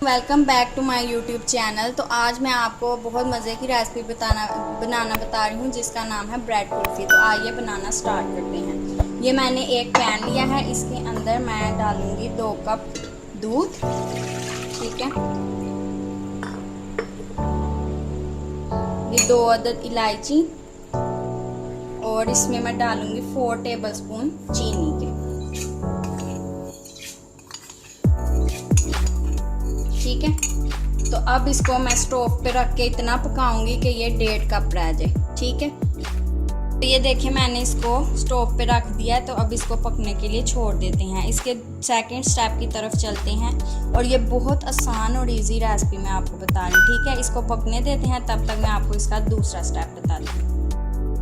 Welcome back to my YouTube channel. तो आज मैं आपको बहुत मज़े की रेसिपी बनाना बता रही हूँ जिसका नाम है ब्रेड कुल्फ़ी। तो आइए बनाना स्टार्ट करते हैं। ये मैंने एक पैन लिया है, इसके अंदर मैं डालूँगी 2 कप दूध। ठीक है, ये 2 अदद इलायची और इसमें मैं डालूँगी 4 टेबलस्पून चीनी के। ठीक है, तो अब इसको मैं स्टोव पे रख के इतना पकाऊंगी कि ये 1.5 कप रह जाए। ठीक है, तो ये देखिए मैंने इसको स्टोव पे रख दिया है। तो अब इसको पकने के लिए छोड़ देते हैं। इसके सेकंड स्टेप की तरफ चलते हैं और ये बहुत आसान और इजी रेसिपी मैं आपको बता रही हूँ। ठीक है, इसको पकने देते हैं, तब तक मैं आपको इसका दूसरा स्टेप बताती हूँ।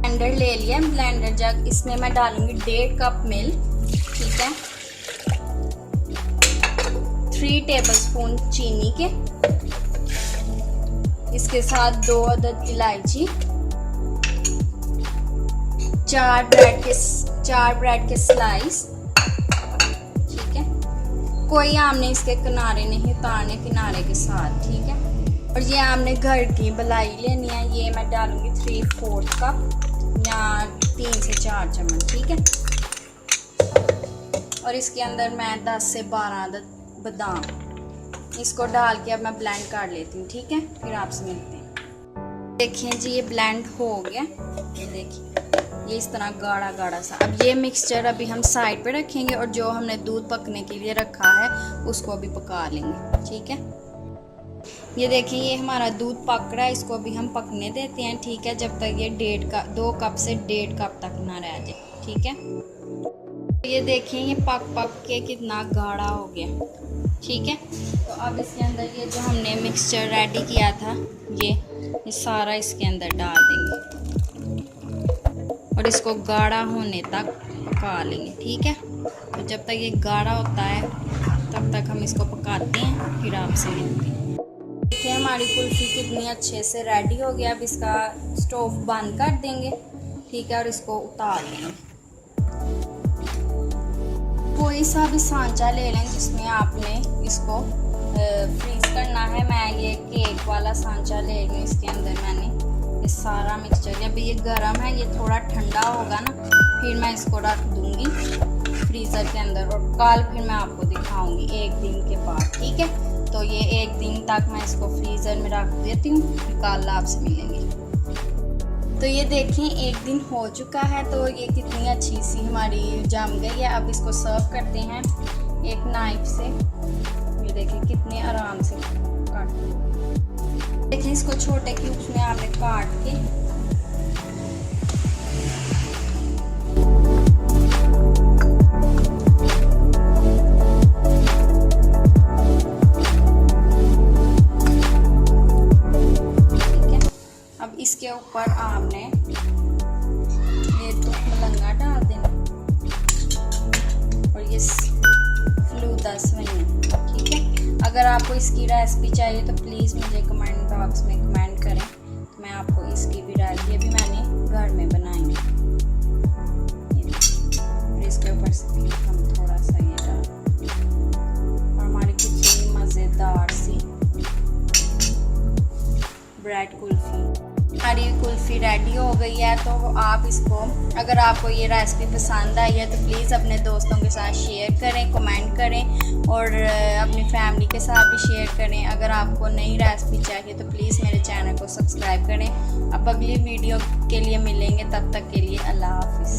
ब्लेंडर ले लिया, ब्लेंडर जग, इसमें मैं डालूंगी 1.5 कप मिल्क। ठीक है, 3 टेबलस्पून चीनी के, इसके साथ 2 अदद इलायची, 4 ब्रेड के स्लाइस। ठीक है, कोई आपने इसके किनारे नहीं उतारने, किनारे के साथ। ठीक है, और ये आपने घर की मलाई लेनी है। ये मैं डालूंगी 3/4 कप या 3 से 4 चम्मच। ठीक है, और इसके अंदर मैं 10 से 12 अदद बादाम, इसको डाल के अब मैं ब्लेंड कर लेती हूँ। ठीक है, फिर आपसे मिलते हैं। देखिए जी, ये ब्लेंड हो गया। ये देखिए, ये इस तरह गाढ़ा गाढ़ा सा। अब ये मिक्सचर अभी हम साइड पे रखेंगे और जो हमने दूध पकने के लिए रखा है उसको अभी पका लेंगे। ठीक है, ये देखिए ये हमारा दूध पक रहा है, इसको अभी हम पकने देते हैं। ठीक है, जब तक ये 2 कप से 1.5 कप तक ना रह जाए। ठीक है, ये देखिए ये पक के कितना गाढ़ा हो गया। ठीक है, तो अब इसके अंदर ये जो हमने मिक्सचर रेडी किया था ये सारा इसके अंदर डाल देंगे और इसको गाढ़ा होने तक पका लेंगे। ठीक है, तो जब तक ये गाढ़ा होता है तब तक हम इसको पकाते हैं, फिर आपसे मिलते हैं। देखिए हमारी कुल्फ़ी कितनी अच्छे से रेडी हो गया। अब इसका स्टोव बंद कर देंगे। ठीक है, और इसको उतार लेंगे। कोई सा भी सांचा ले लें जिसमें आपने इसको फ्रीज करना है। मैं ये केक वाला सांचा ले लूँ। इसके अंदर मैंने ये सारा मिक्सचर, अभी ये गर्म है, ये थोड़ा ठंडा होगा ना, फिर मैं इसको रख दूँगी फ्रीज़र के अंदर और कल फिर मैं आपको दिखाऊँगी 1 दिन के बाद। ठीक है, तो ये 1 दिन तक मैं इसको फ्रीज़र में रख देती हूँ, फिर कल आपसे मिलेंगे। तो ये देखें 1 दिन हो चुका है, तो ये कितनी अच्छी सी हमारी जम गई है। अब इसको सर्व करते हैं एक नाइफ से। ये देखें कितने आराम से काट, देखिए इसको छोटे क्यूब्स में आपने काट के इसके ऊपर आपने ये तो मलंगा डाल देना और ये फलूदा सेवइयां। ठीक है, अगर आपको इसकी रेसिपी चाहिए तो प्लीज़ मुझे कमेंट बॉक्स में कमेंट करें, तो मैं आपको इसकी भी रेसिपी भी मैंने घर में बनाई है। और इसके ऊपर से हम थोड़ा सा ये डाल, और हमारी कितनी मज़ेदार सी ब्रेड कुल्फ़ी, हमारी कुल्फ़ी रेडी हो गई है। तो आप इसको, अगर आपको ये रेसिपी पसंद आई है तो प्लीज़ अपने दोस्तों के साथ शेयर करें, कमेंट करें और अपनी फैमिली के साथ भी शेयर करें। अगर आपको नई रेसिपी चाहिए तो प्लीज़ मेरे चैनल को सब्सक्राइब करें। अब अगली वीडियो के लिए मिलेंगे, तब तक के लिए अल्लाह हाफिज़।